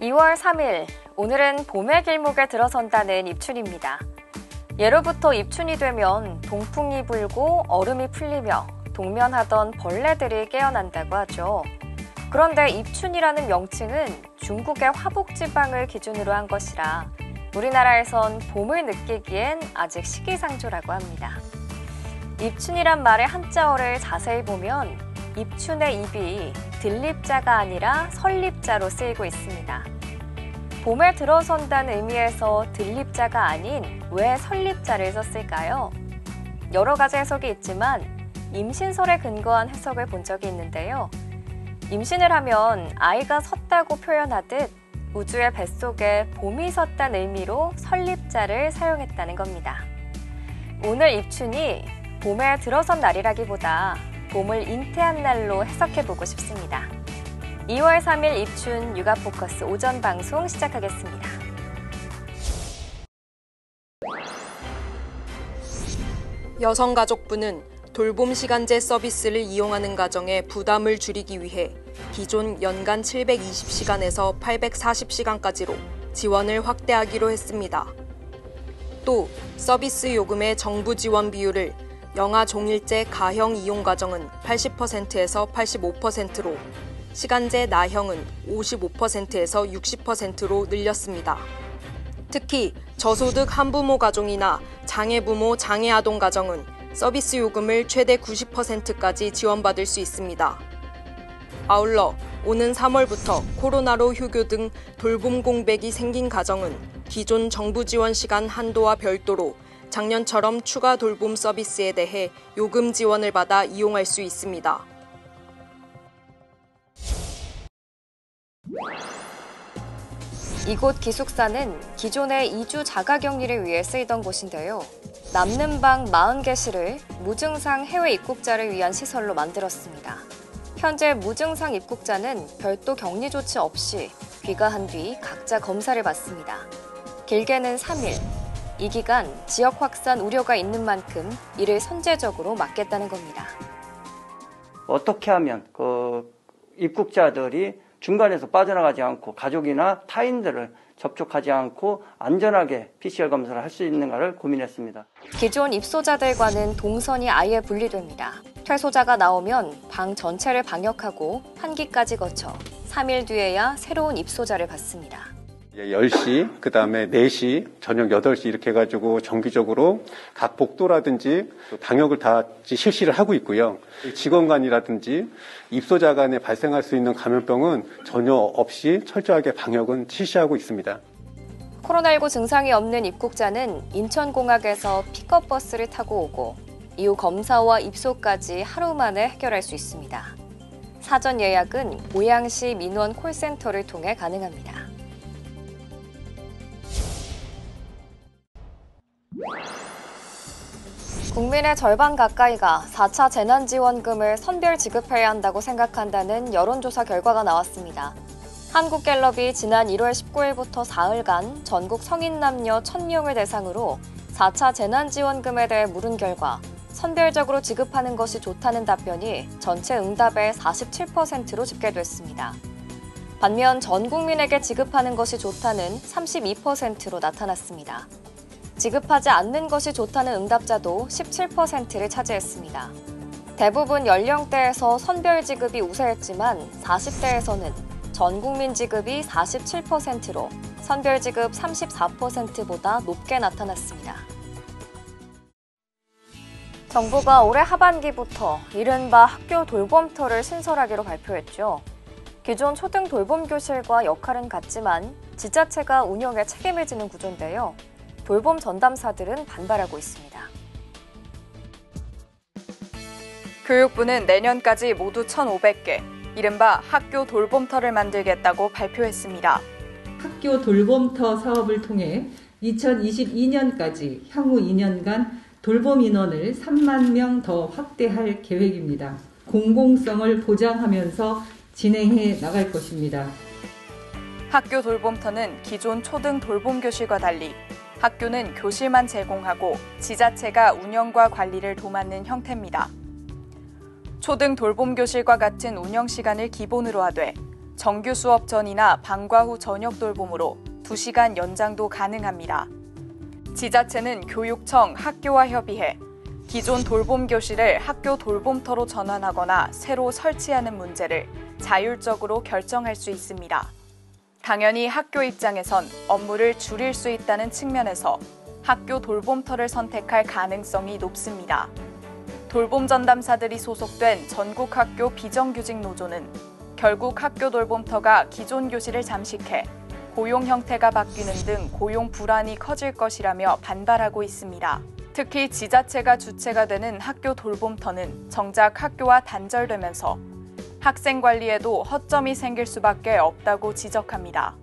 2월 3일, 오늘은 봄의 길목에 들어선다는 입춘입니다. 예로부터 입춘이 되면 동풍이 불고 얼음이 풀리며 동면하던 벌레들이 깨어난다고 하죠. 그런데 입춘이라는 명칭은 중국의 화북지방을 기준으로 한 것이라 우리나라에선 봄을 느끼기엔 아직 시기상조라고 합니다. 입춘이란 말의 한자어를 자세히 보면 입춘의 입이 들립자가 아니라 설립자로 쓰이고 있습니다. 봄에 들어선다는 의미에서 들립자가 아닌 왜 설립자를 썼을까요? 여러 가지 해석이 있지만 임신설에 근거한 해석을 본 적이 있는데요. 임신을 하면 아이가 섰다고 표현하듯 우주의 뱃속에 봄이 섰다는 의미로 설립자를 사용했다는 겁니다. 오늘 입춘이 봄에 들어선 날이라기보다 봄을 잉태한 날로 해석해보고 싶습니다. 2월 3일 입춘 육아포커스 오전 방송 시작하겠습니다. 여성가족부는 돌봄 시간제 서비스를 이용하는 가정의 부담을 줄이기 위해 기존 연간 720시간에서 840시간까지로 지원을 확대하기로 했습니다. 또 서비스 요금의 정부 지원 비율을 영아 종일제 가형 이용 가정은 80%에서 85%로 시간제 나형은 55%에서 60%로 늘렸습니다. 특히 저소득 한부모 가정이나 장애부모 장애아동 가정은 서비스 요금을 최대 90%까지 지원받을 수 있습니다. 아울러 오는 3월부터 코로나로 휴교 등 돌봄 공백이 생긴 가정은 기존 정부 지원 시간 한도와 별도로 작년처럼 추가 돌봄 서비스에 대해 요금 지원을 받아 이용할 수 있습니다. 이곳 기숙사는 기존의 이주 자가격리를 위해 쓰이던 곳인데요. 남는 방 40개실을 무증상 해외 입국자를 위한 시설로 만들었습니다. 현재 무증상 입국자는 별도 격리 조치 없이 귀가한 뒤 각자 검사를 받습니다. 길게는 3일. 이 기간 지역 확산 우려가 있는 만큼 이를 선제적으로 막겠다는 겁니다. 어떻게 하면 입국자들이 중간에서 빠져나가지 않고 가족이나 타인들을 접촉하지 않고 안전하게 PCR 검사를 할 수 있는가를 고민했습니다. 기존 입소자들과는 동선이 아예 분리됩니다. 퇴소자가 나오면 방 전체를 방역하고 환기까지 거쳐 3일 뒤에야 새로운 입소자를 받습니다. 10시, 그 다음에 4시, 저녁 8시 이렇게 해가지고 정기적으로 각 복도라든지 방역을 다 실시를 하고 있고요. 직원 간이라든지 입소자 간에 발생할 수 있는 감염병은 전혀 없이 철저하게 방역은 실시하고 있습니다. 코로나19 증상이 없는 입국자는 인천공항에서 픽업버스를 타고 오고 이후 검사와 입소까지 하루 만에 해결할 수 있습니다. 사전 예약은 고양시 민원 콜센터를 통해 가능합니다. 국민의 절반 가까이가 4차 재난지원금을 선별 지급해야 한다고 생각한다는 여론조사 결과가 나왔습니다. 한국갤럽이 지난 1월 19일부터 사흘간 전국 성인 남녀 1,000명을 대상으로 4차 재난지원금에 대해 물은 결과 선별적으로 지급하는 것이 좋다는 답변이 전체 응답의 47%로 집계됐습니다. 반면 전 국민에게 지급하는 것이 좋다는 32%로 나타났습니다. 지급하지 않는 것이 좋다는 응답자도 17%를 차지했습니다. 대부분 연령대에서 선별 지급이 우세했지만 40대에서는 전 국민 지급이 47%로 선별 지급 34%보다 높게 나타났습니다. 정부가 올해 하반기부터 이른바 학교 돌봄터를 신설하기로 발표했죠. 기존 초등 돌봄교실과 역할은 같지만 지자체가 운영에 책임을 지는 구조인데요. 돌봄 전담사들은 반발하고 있습니다. 교육부는 내년까지 모두 1,500개, 이른바 학교 돌봄터를 만들겠다고 발표했습니다. 학교 돌봄터 사업을 통해 2022년까지 향후 2년간 돌봄 인원을 3만 명 더 확대할 계획입니다. 공공성을 보장하면서 진행해 나갈 것입니다. 학교 돌봄터는 기존 초등 돌봄교실과 달리 학교는 교실만 제공하고 지자체가 운영과 관리를 도맡는 형태입니다. 초등 돌봄교실과 같은 운영 시간을 기본으로 하되 정규 수업 전이나 방과 후 저녁 돌봄으로 2시간 연장도 가능합니다. 지자체는 교육청, 학교와 협의해 기존 돌봄 교실을 학교 돌봄터로 전환하거나 새로 설치하는 문제를 자율적으로 결정할 수 있습니다. 당연히 학교 입장에선 업무를 줄일 수 있다는 측면에서 학교 돌봄터를 선택할 가능성이 높습니다. 돌봄 전담사들이 소속된 전국학교 비정규직 노조는 결국 학교 돌봄터가 기존 교실을 잠식해 고용 형태가 바뀌는 등 고용 불안이 커질 것이라며 반발하고 있습니다. 특히 지자체가 주체가 되는 학교 돌봄터는 정작 학교와 단절되면서 학생 관리에도 허점이 생길 수밖에 없다고 지적합니다.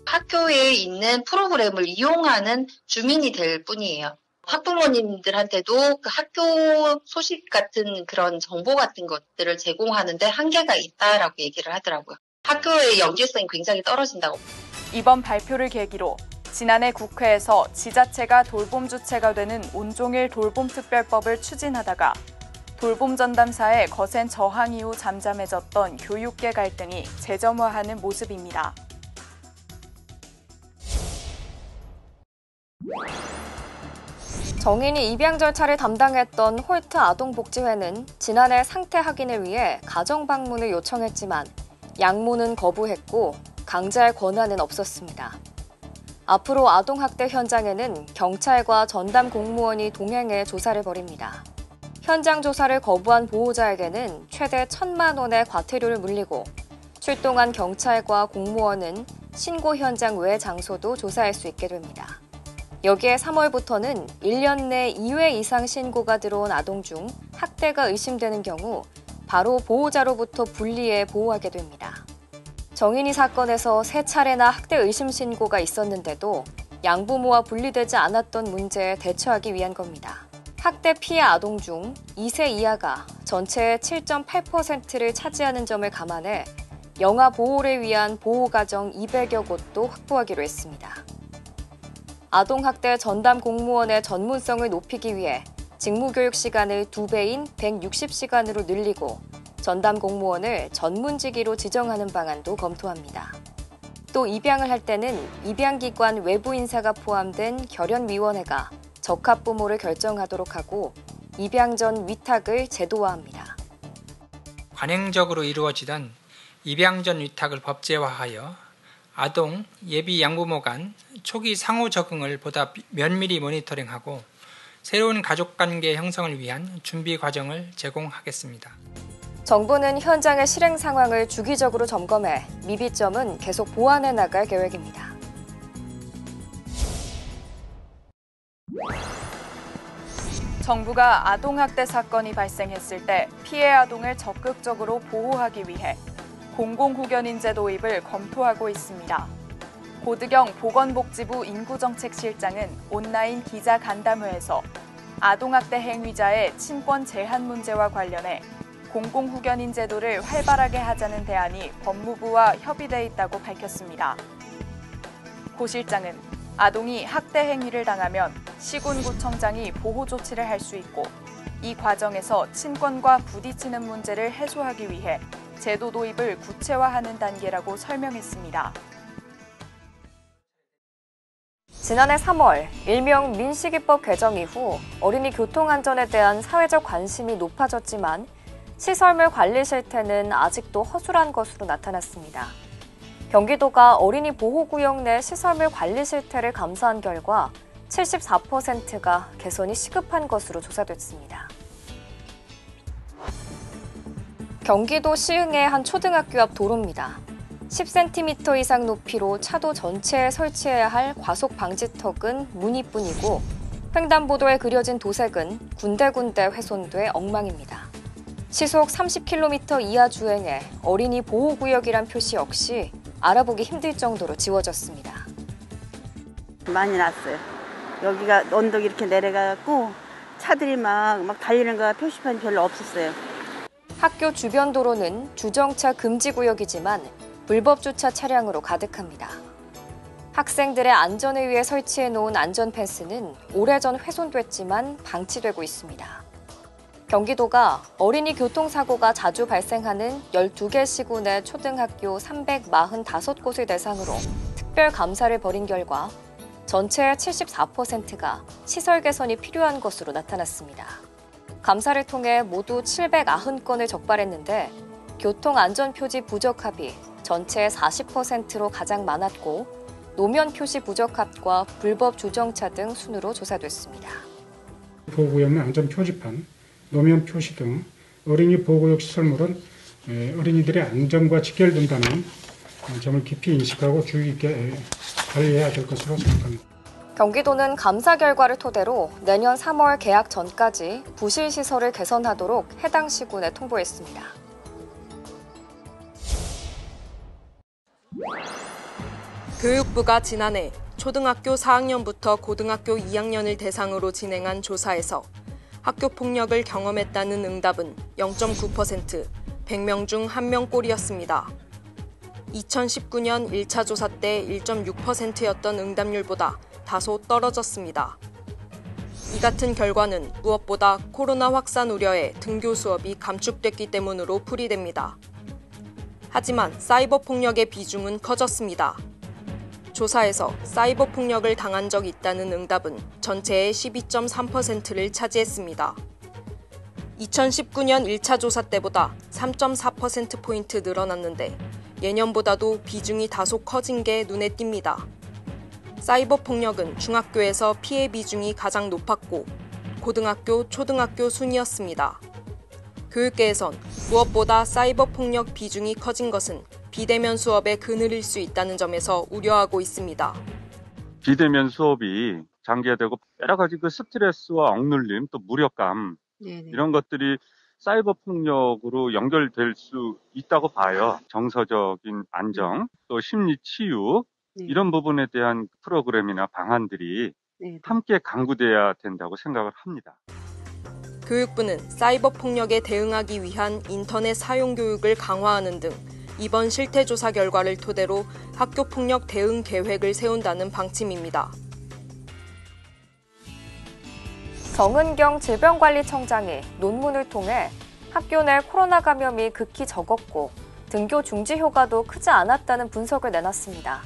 학교에 있는 프로그램을 이용하는 주민이 될 뿐이에요. 학부모님들한테도 그 학교 소식 같은 그런 정보 같은 것들을 제공하는데 한계가 있다라고 얘기를 하더라고요. 학교의 연계성이 굉장히 떨어진다고. 이번 발표를 계기로 지난해 국회에서 지자체가 돌봄 주체가 되는 온종일 돌봄특별법을 추진하다가 돌봄 전담사의 거센 저항 이후 잠잠해졌던 교육계 갈등이 재점화하는 모습입니다. 정인이 입양 절차를 담당했던 홀트 아동복지회는 지난해 상태 확인을 위해 가정 방문을 요청했지만 양모는 거부했고 강제할 권한은 없었습니다. 앞으로 아동학대 현장에는 경찰과 전담 공무원이 동행해 조사를 벌입니다. 현장 조사를 거부한 보호자에게는 최대 1,000만 원의 과태료를 물리고 출동한 경찰과 공무원은 신고 현장 외 장소도 조사할 수 있게 됩니다. 여기에 3월부터는 1년 내 2회 이상 신고가 들어온 아동 중 학대가 의심되는 경우 바로 보호자로부터 분리해 보호하게 됩니다. 정인이 사건에서 3차례나 학대 의심 신고가 있었는데도 양부모와 분리되지 않았던 문제에 대처하기 위한 겁니다. 학대 피해 아동 중 2세 이하가 전체의 7.8%를 차지하는 점을 감안해 영아 보호를 위한 보호가정 200여 곳도 확보하기로 했습니다. 아동학대 전담 공무원의 전문성을 높이기 위해 직무교육 시간을 2배인 160시간으로 늘리고 전담 공무원을 전문직위로 지정하는 방안도 검토합니다. 또 입양을 할 때는 입양기관 외부 인사가 포함된 결연위원회가 적합부모를 결정하도록 하고 입양 전 위탁을 제도화합니다. 관행적으로 이루어지던 입양 전 위탁을 법제화하여 아동, 예비 양부모 간 초기 상호 적응을 보다 면밀히 모니터링하고 새로운 가족관계 형성을 위한 준비 과정을 제공하겠습니다. 정부는 현장의 실행 상황을 주기적으로 점검해 미비점은 계속 보완해 나갈 계획입니다. 정부가 아동학대 사건이 발생했을 때 피해 아동을 적극적으로 보호하기 위해 공공후견인제 도입을 검토하고 있습니다. 고드경 보건복지부 인구정책실장은 온라인 기자간담회에서 아동학대 행위자의 친권 제한 문제와 관련해 공공후견인 제도를 활발하게 하자는 대안이 법무부와 협의돼 있다고 밝혔습니다. 고 실장은 아동이 학대 행위를 당하면 시군구청장이 보호 조치를 할 수 있고 이 과정에서 친권과 부딪히는 문제를 해소하기 위해 제도 도입을 구체화하는 단계라고 설명했습니다. 지난해 3월 일명 민식이법 개정 이후 어린이 교통안전에 대한 사회적 관심이 높아졌지만 시설물 관리 실태는 아직도 허술한 것으로 나타났습니다. 경기도가 어린이 보호구역 내 시설물 관리 실태를 감사한 결과 74%가 개선이 시급한 것으로 조사됐습니다. 경기도 시흥의 한 초등학교 앞 도로입니다. 10cm 이상 높이로 차도 전체에 설치해야 할 과속 방지턱은 무늬뿐이고 횡단보도에 그려진 도색은 군데군데 훼손돼 엉망입니다. 시속 30km 이하 주행에 어린이 보호구역이란 표시 역시 알아보기 힘들 정도로 지워졌습니다. 많이 났어요. 여기가 언덕이 이렇게 내려가고 차들이 막 달리는 거 표시판이 별로 없었어요. 학교 주변 도로는 주정차 금지 구역이지만 불법 주차 차량으로 가득합니다. 학생들의 안전을 위해 설치해 놓은 안전 펜스는 오래전 훼손됐지만 방치되고 있습니다. 경기도가 어린이 교통사고가 자주 발생하는 12개 시구 내 초등학교 345곳을 대상으로 특별 감사를 벌인 결과 전체의 74%가 시설 개선이 필요한 것으로 나타났습니다. 감사를 통해 모두 790건을 적발했는데 교통안전표지 부적합이 전체의 40%로 가장 많았고 노면 표시 부적합과 불법 주정차 등 순으로 조사됐습니다. 보호구역내 안전표지판, 노면 표시 등 어린이 보호구역 시설물은 어린이들의 안전과 직결된다는 점을 깊이 인식하고 주의 깊게 관리해야 될 것으로 생각합니다. 경기도는 감사 결과를 토대로 내년 3월 개학 전까지 부실 시설을 개선하도록 해당 시군에 통보했습니다. 교육부가 지난해 초등학교 4학년부터 고등학교 2학년을 대상으로 진행한 조사에서 학교 폭력을 경험했다는 응답은 0.9%, 100명 중 1명꼴이었습니다. 2019년 1차 조사 때 1.6%였던 응답률보다 다소 떨어졌습니다. 이 같은 결과는 무엇보다 코로나 확산 우려에 등교 수업이 감축됐기 때문으로 풀이됩니다. 하지만 사이버 폭력의 비중은 커졌습니다. 조사에서 사이버 폭력을 당한 적이 있다는 응답은 전체의 12.3%를 차지했습니다. 2019년 1차 조사 때보다 3.4%포인트 늘어났는데 예년보다도 비중이 다소 커진 게 눈에 띕니다. 사이버 폭력은 중학교에서 피해 비중이 가장 높았고 고등학교, 초등학교 순이었습니다. 교육계에선 무엇보다 사이버 폭력 비중이 커진 것은 비대면 수업에 그늘일 수 있다는 점에서 우려하고 있습니다. 비대면 수업이 장기화되고 여러 가지 그 스트레스와 억눌림, 또 무력감 이런 것들이 사이버 폭력으로 연결될 수 있다고 봐요. 정서적인 안정, 또 심리 치유 이런 부분에 대한 프로그램이나 방안들이 함께 강구돼야 된다고 생각을 합니다. 교육부는 사이버 폭력에 대응하기 위한 인터넷 사용 교육을 강화하는 등 이번 실태조사 결과를 토대로 학교폭력 대응 계획을 세운다는 방침입니다. 정은경 질병관리청장이 논문을 통해 학교 내 코로나 감염이 극히 적었고 등교 중지 효과도 크지 않았다는 분석을 내놨습니다.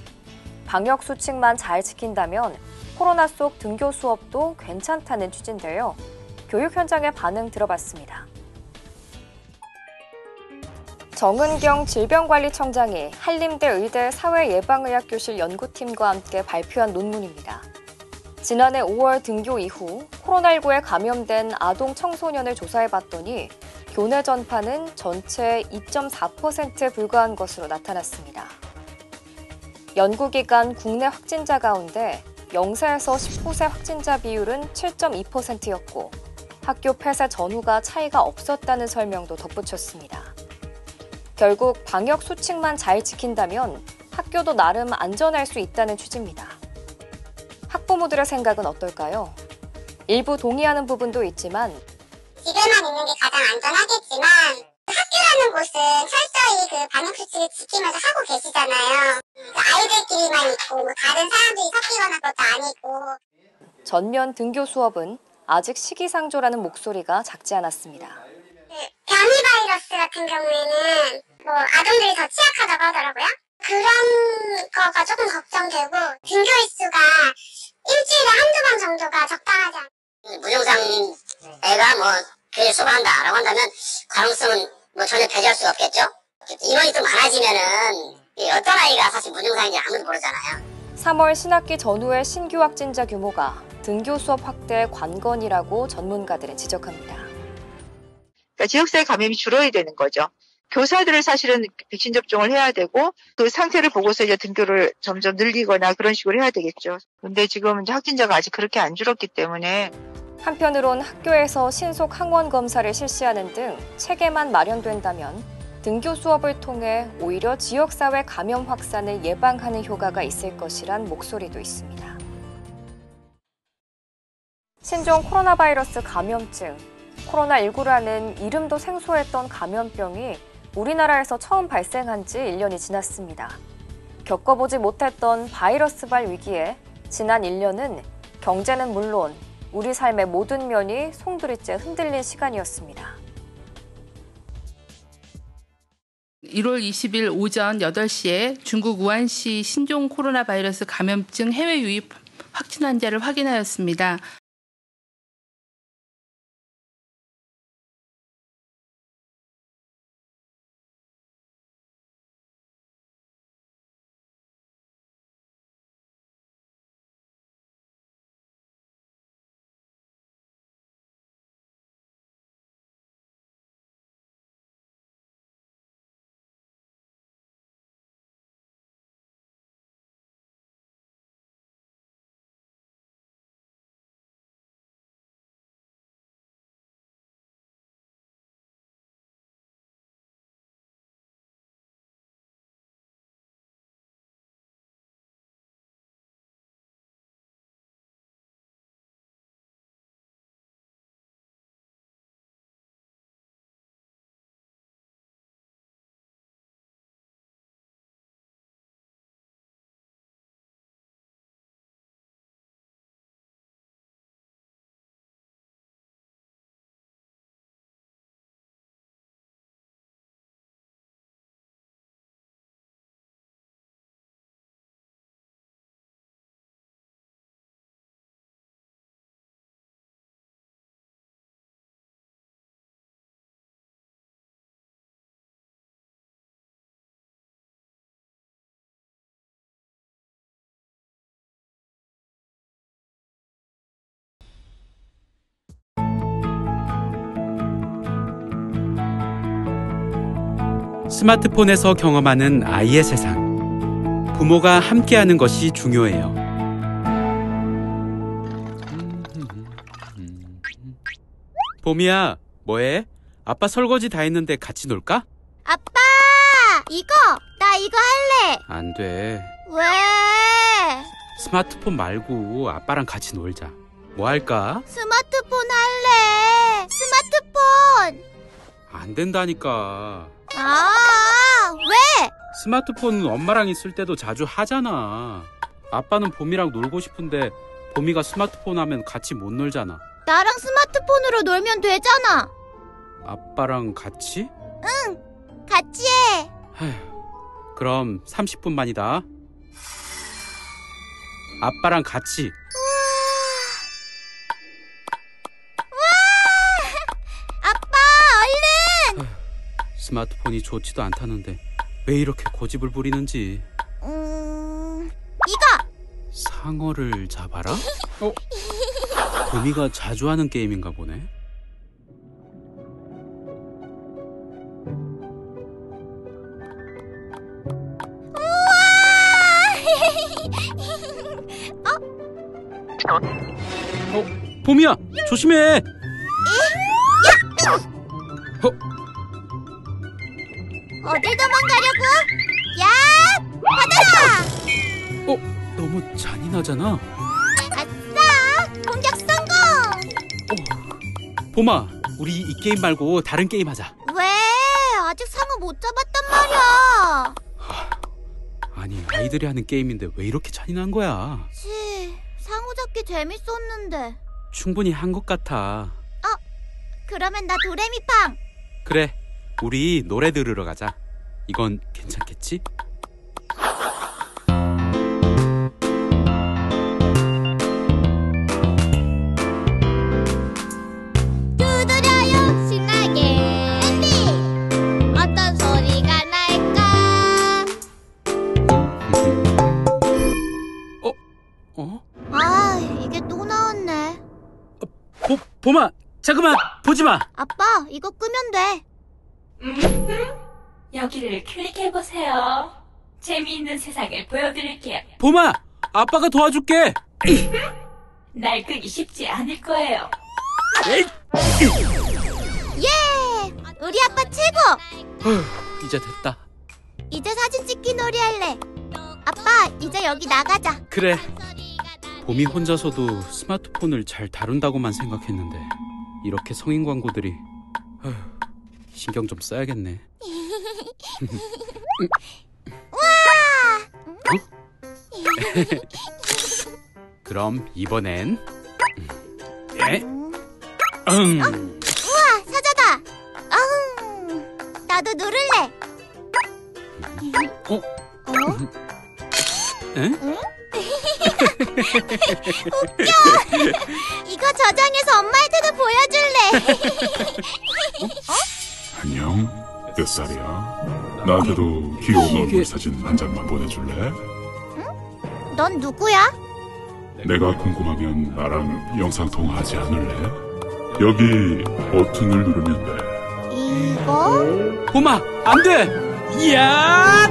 방역 수칙만 잘 지킨다면 코로나 속 등교 수업도 괜찮다는 취지인데요. 교육 현장의 반응 들어봤습니다. 정은경 질병관리청장이 한림대 의대 사회예방의학교실 연구팀과 함께 발표한 논문입니다. 지난해 5월 등교 이후 코로나19에 감염된 아동 청소년을 조사해봤더니 교내 전파는 전체의 2.4%에 불과한 것으로 나타났습니다. 연구기간 국내 확진자 가운데 0세에서 19세 확진자 비율은 7.2%였고 학교 폐쇄 전후가 차이가 없었다는 설명도 덧붙였습니다. 결국 방역 수칙만 잘 지킨다면 학교도 나름 안전할 수 있다는 취지입니다. 학부모들의 생각은 어떨까요? 일부 동의하는 부분도 있지만 집에만 있는 게 가장 안전하겠지만 학교라는 곳은 철저히 그 방역 수칙을 지키면서 하고 계시잖아요. 아이들끼리만 있고 다른 사람들이 섞이거나 그것도 아니고. 전면 등교 수업은 아직 시기상조라는 목소리가 작지 않았습니다. 변이 바이러스 같은 경우에는 아동들이 더 취약하다고 하더라고요. 그런 거가 조금 걱정되고 등교 일수가 일주일에 한두 번 정도가 적당하지 않아요. 무증상 애가 교회 수업을 한다라고 한다면 가능성은 전혀 배제할 수가 없겠죠. 인원이 좀 많아지면은 어떤 아이가 사실 무증상인지 아무도 모르잖아요. 3월 신학기 전후의 신규 확진자 규모가 등교 수업 확대의 관건이라고 전문가들은 지적합니다. 그러니까 지역사회 감염이 줄어야 되는 거죠. 교사들을 사실은 백신 접종을 해야 되고 그 상태를 보고서 이제 등교를 점점 늘리거나 그런 식으로 해야 되겠죠. 근데 지금 이제 확진자가 아직 그렇게 안 줄었기 때문에 한편으론 학교에서 신속 항원 검사를 실시하는 등 체계만 마련된다면 등교 수업을 통해 오히려 지역사회 감염 확산을 예방하는 효과가 있을 것이란 목소리도 있습니다. 신종 코로나 바이러스 감염증, 코로나19라는 이름도 생소했던 감염병이 우리나라에서 처음 발생한 지 1년이 지났습니다. 겪어보지 못했던 바이러스발 위기에 지난 1년은 경제는 물론 우리 삶의 모든 면이 송두리째 흔들린 시간이었습니다. 1월 20일 오전 8시에 중국 우한시 신종 코로나 바이러스 감염증 해외 유입 확진 환자를 확인하였습니다. 스마트폰에서 경험하는 아이의 세상. 부모가 함께하는 것이 중요해요. 봄이야, 뭐해? 아빠 설거지 다 했는데 같이 놀까? 아빠! 나 이거 할래! 안 돼. 왜? 스마트폰 말고 아빠랑 같이 놀자. 뭐 할까? 스마트폰 할래! 스마트폰! 안 된다니까. 왜? 스마트폰은 엄마랑 있을 때도 자주 하잖아. 아빠는 봄이랑 놀고 싶은데 봄이가 스마트폰 하면 같이 못 놀잖아. 나랑 스마트폰으로 놀면 되잖아. 아빠랑 같이? 응, 같이 해. 그럼 30분만이다. 아빠랑 같이. 아빠, 얼른! 스마트폰이 좋지도 않다는데 왜 이렇게 고집을 부리는지. 이거! 상어를 잡아라? 봄이가 자주 하는 게임인가 보네. 봄이야, 조심해. 어딜 도망가려고? 야! 받아라! 너무 잔인하잖아. 아싸! 공격 성공! 봄아, 우리 이 게임 말고 다른 게임 하자. 왜? 아직 상어 못 잡았단 말이야. 아니, 아이들이 하는 게임인데 왜 이렇게 잔인한 거야? 상어 잡기 재밌었는데. 충분히 한 것 같아. 그러면 나 도레미팡. 그래, 우리 노래 들으러 가자. 이건 괜찮겠지? 두드려요 신나게. 앤디! 어떤 소리가 날까? 이게 또 나왔네. 봄아, 잠깐만, 보지 마. 아빠, 이거 끄면 돼. 여기를 클릭해보세요. 재미있는 세상을 보여드릴게요. 봄아, 아빠가 도와줄게. 날 끄기 쉽지 않을 거예요. 예! 우리 아빠 최고! 이제 됐다. 이제 사진 찍기 놀이 할래. 아빠, 이제 여기 나가자. 그래. 봄이 혼자서도 스마트폰을 잘 다룬다고만 생각했는데 이렇게 성인 광고들이. 신경 좀 써야겠네. 그럼 이번엔 우와, 사자다. 나도 누를래. 웃겨. 이거 저장해서 엄마한테도 보여줄래. 안녕, 몇 살이야? 나한테도 귀여운 얼굴 사진 한 장만 보내줄래? 넌 누구야? 내가 궁금하면 나랑 영상통화하지 않을래? 여기 버튼을 누르면 돼. 이거? 봄아, 안 돼! 이야!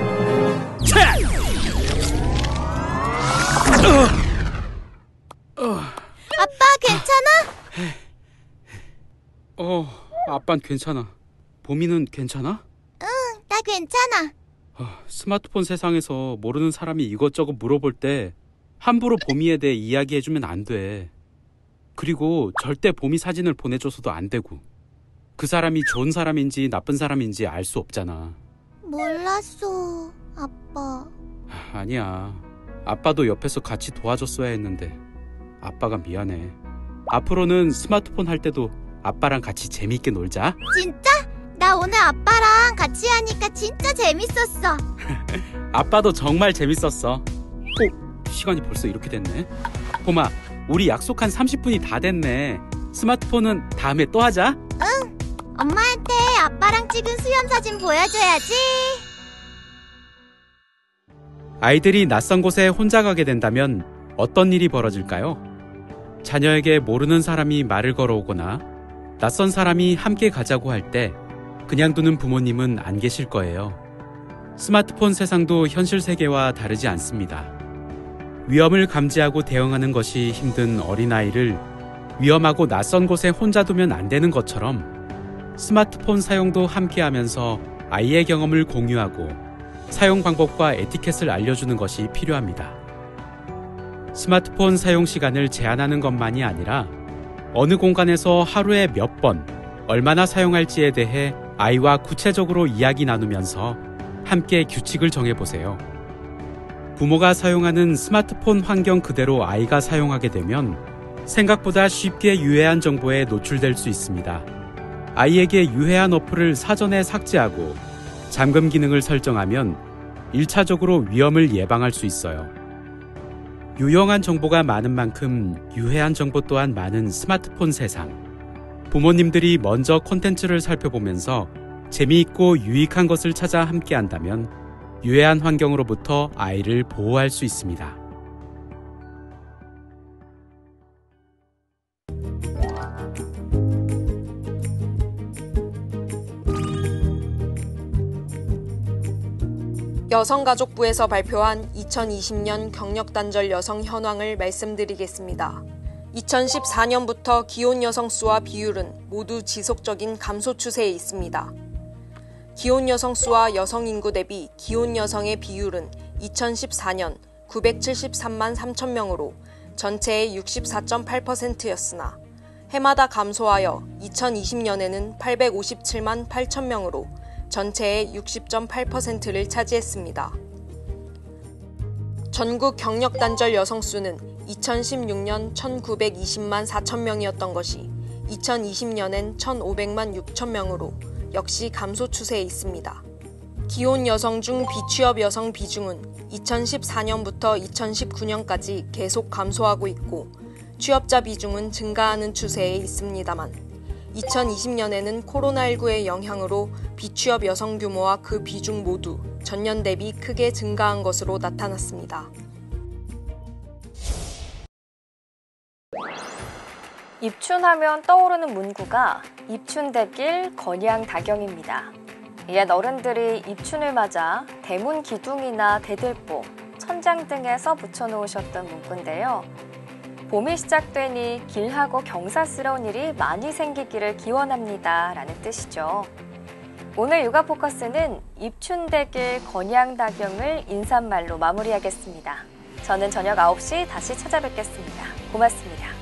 아빠, 괜찮아? 아빤 괜찮아. 봄이는 괜찮아? 응, 나 괜찮아. 스마트폰 세상에서 모르는 사람이 이것저것 물어볼 때 함부로 봄이에 대해 이야기해주면 안 돼. 그리고 절대 봄이 사진을 보내줘서도 안 되고. 그 사람이 좋은 사람인지 나쁜 사람인지 알 수 없잖아. 몰랐어, 아빠. 아니야. 아빠도 옆에서 같이 도와줬어야 했는데 아빠가 미안해. 앞으로는 스마트폰 할 때도 아빠랑 같이 재미있게 놀자. 진짜? 나 오늘 아빠랑 같이 하니까 진짜 재밌었어. 아빠도 정말 재밌었어. 시간이 벌써 이렇게 됐네. 봄아, 우리 약속한 30분이 다 됐네. 스마트폰은 다음에 또 하자. 응. 엄마한테 아빠랑 찍은 수염 사진 보여줘야지. 아이들이 낯선 곳에 혼자 가게 된다면 어떤 일이 벌어질까요? 자녀에게 모르는 사람이 말을 걸어오거나 낯선 사람이 함께 가자고 할 때 그냥 두는 부모님은 안 계실 거예요. 스마트폰 세상도 현실 세계와 다르지 않습니다. 위험을 감지하고 대응하는 것이 힘든 어린아이를 위험하고 낯선 곳에 혼자 두면 안 되는 것처럼 스마트폰 사용도 함께하면서 아이의 경험을 공유하고 사용 방법과 에티켓을 알려주는 것이 필요합니다. 스마트폰 사용 시간을 제한하는 것만이 아니라 어느 공간에서 하루에 몇 번, 얼마나 사용할지에 대해 아이와 구체적으로 이야기 나누면서 함께 규칙을 정해보세요. 부모가 사용하는 스마트폰 환경 그대로 아이가 사용하게 되면 생각보다 쉽게 유해한 정보에 노출될 수 있습니다. 아이에게 유해한 어플을 사전에 삭제하고 잠금 기능을 설정하면 1차적으로 위험을 예방할 수 있어요. 유용한 정보가 많은 만큼 유해한 정보 또한 많은 스마트폰 세상. 부모님들이 먼저 콘텐츠를 살펴보면서 재미있고 유익한 것을 찾아 함께한다면 유해한 환경으로부터 아이를 보호할 수 있습니다. 여성가족부에서 발표한 2020년 경력단절 여성 현황을 말씀드리겠습니다. 2014년부터 기혼 여성 수와 비율은 모두 지속적인 감소 추세에 있습니다. 기혼 여성 수와 여성 인구 대비 기혼 여성의 비율은 2014년 973만 3천 명으로 전체의 64.8%였으나 해마다 감소하여 2020년에는 857만 8천 명으로 전체의 60.8%를 차지했습니다. 전국 경력단절 여성 수는 2016년 1920만 4천 명이었던 것이 2020년엔 1500만 6천 명으로 역시 감소 추세에 있습니다. 기혼 여성 중 비취업 여성 비중은 2014년부터 2019년까지 계속 감소하고 있고 취업자 비중은 증가하는 추세에 있습니다만 2020년에는 코로나19의 영향으로 비취업 여성 규모와 그 비중 모두 전년 대비 크게 증가한 것으로 나타났습니다. 입춘하면 떠오르는 문구가 입춘대길 건양다경입니다. 옛 어른들이 입춘을 맞아 대문 기둥이나 대들보, 천장 등에 써 붙여놓으셨던 문구인데요. 봄이 시작되니 길하고 경사스러운 일이 많이 생기기를 기원합니다 라는 뜻이죠. 오늘 육아 포커스는 입춘대길 건양다경을 인사말로 마무리하겠습니다. 저는 저녁 9시 다시 찾아뵙겠습니다. 고맙습니다.